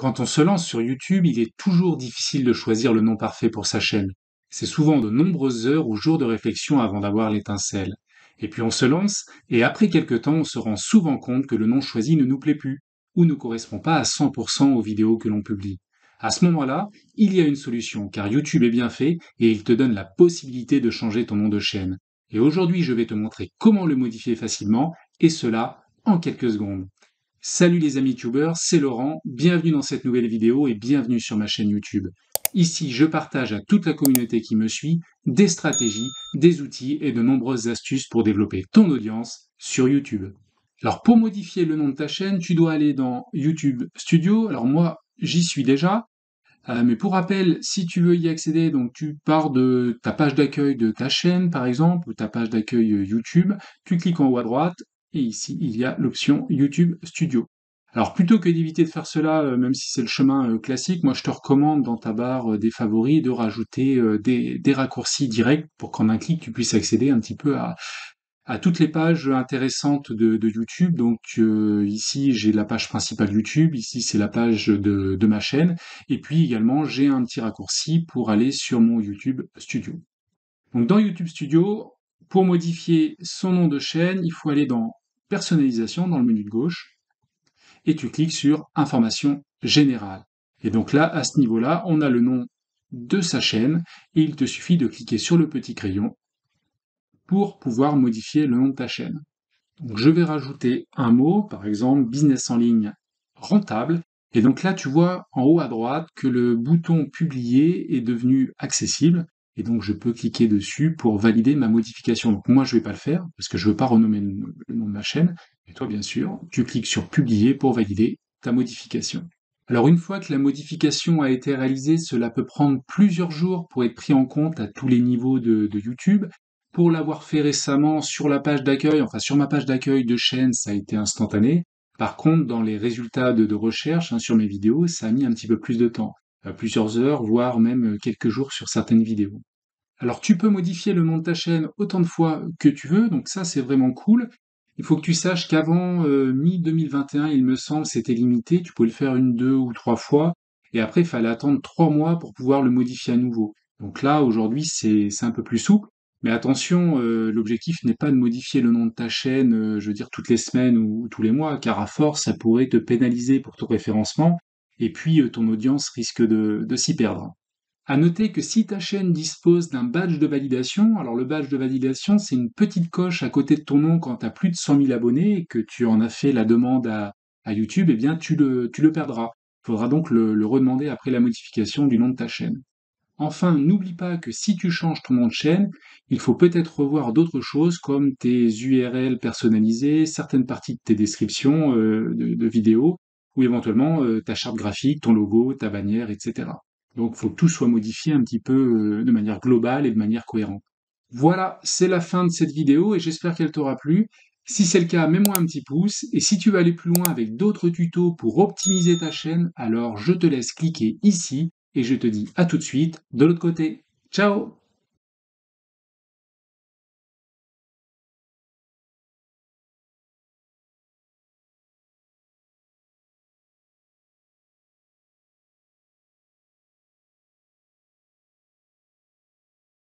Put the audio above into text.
Quand on se lance sur YouTube, il est toujours difficile de choisir le nom parfait pour sa chaîne. C'est souvent de nombreuses heures ou jours de réflexion avant d'avoir l'étincelle. Et puis on se lance, et après quelque temps, on se rend souvent compte que le nom choisi ne nous plaît plus, ou ne correspond pas à 100% aux vidéos que l'on publie. À ce moment-là, il y a une solution, car YouTube est bien fait, et il te donne la possibilité de changer ton nom de chaîne. Et aujourd'hui, je vais te montrer comment le modifier facilement, et cela en quelques secondes. Salut les amis tubeurs, c'est Laurent, bienvenue dans cette nouvelle vidéo et bienvenue sur ma chaîne YouTube. Ici, je partage à toute la communauté qui me suit des stratégies, des outils et de nombreuses astuces pour développer ton audience sur YouTube. Alors pour modifier le nom de ta chaîne, tu dois aller dans YouTube Studio. Alors moi, j'y suis déjà, mais pour rappel, si tu veux y accéder, donc tu pars de ta page d'accueil de ta chaîne par exemple, ou ta page d'accueil YouTube, tu cliques en haut à droite, et ici il y a l'option YouTube Studio. Alors plutôt que d'éviter de faire cela, même si c'est le chemin classique, moi je te recommande dans ta barre des favoris de rajouter des raccourcis directs pour qu'en un clic tu puisses accéder un petit peu à toutes les pages intéressantes de YouTube. Donc ici j'ai la page principale YouTube, ici c'est la page de ma chaîne, et puis également j'ai un petit raccourci pour aller sur mon YouTube Studio. Donc dans YouTube Studio, pour modifier son nom de chaîne, il faut aller dans Personnalisation dans le menu de gauche, et tu cliques sur Information générale. Et donc là, à ce niveau-là, on a le nom de sa chaîne, et il te suffit de cliquer sur le petit crayon pour pouvoir modifier le nom de ta chaîne. Donc, je vais rajouter un mot, par exemple business en ligne rentable. Et donc là, tu vois en haut à droite que le bouton publier est devenu accessible. Et donc, je peux cliquer dessus pour valider ma modification. Donc, moi, je vais pas le faire parce que je veux pas renommer le nom de ma chaîne. Et toi, bien sûr, tu cliques sur publier pour valider ta modification. Alors, une fois que la modification a été réalisée, cela peut prendre plusieurs jours pour être pris en compte à tous les niveaux de YouTube. Pour l'avoir fait récemment sur la page d'accueil, enfin sur ma page d'accueil de chaîne, ça a été instantané. Par contre, dans les résultats de recherche sur mes vidéos, ça a mis un petit peu plus de temps, plusieurs heures, voire même quelques jours sur certaines vidéos. Alors tu peux modifier le nom de ta chaîne autant de fois que tu veux, donc ça c'est vraiment cool. Il faut que tu saches qu'avant mi-2021, il me semble, c'était limité, tu pouvais le faire une, deux ou trois fois, et après il fallait attendre 3 mois pour pouvoir le modifier à nouveau. Donc là, aujourd'hui, c'est un peu plus souple. Mais attention, l'objectif n'est pas de modifier le nom de ta chaîne, je veux dire, toutes les semaines ou tous les mois, car à force, ça pourrait te pénaliser pour ton référencement, et puis ton audience risque de s'y perdre. À noter que si ta chaîne dispose d'un badge de validation, alors le badge de validation, c'est une petite coche à côté de ton nom quand tu as plus de 100 000 abonnés et que tu en as fait la demande à YouTube, eh bien tu le perdras. Il faudra donc le redemander après la modification du nom de ta chaîne. Enfin, n'oublie pas que si tu changes ton nom de chaîne, il faut peut-être revoir d'autres choses comme tes URL personnalisées, certaines parties de tes descriptions de vidéos, ou éventuellement ta charte graphique, ton logo, ta bannière, etc. Donc, il faut que tout soit modifié un petit peu de manière globale et de manière cohérente. Voilà, c'est la fin de cette vidéo et j'espère qu'elle t'aura plu. Si c'est le cas, mets-moi un petit pouce. Et si tu veux aller plus loin avec d'autres tutos pour optimiser ta chaîne, alors je te laisse cliquer ici et je te dis à tout de suite de l'autre côté. Ciao!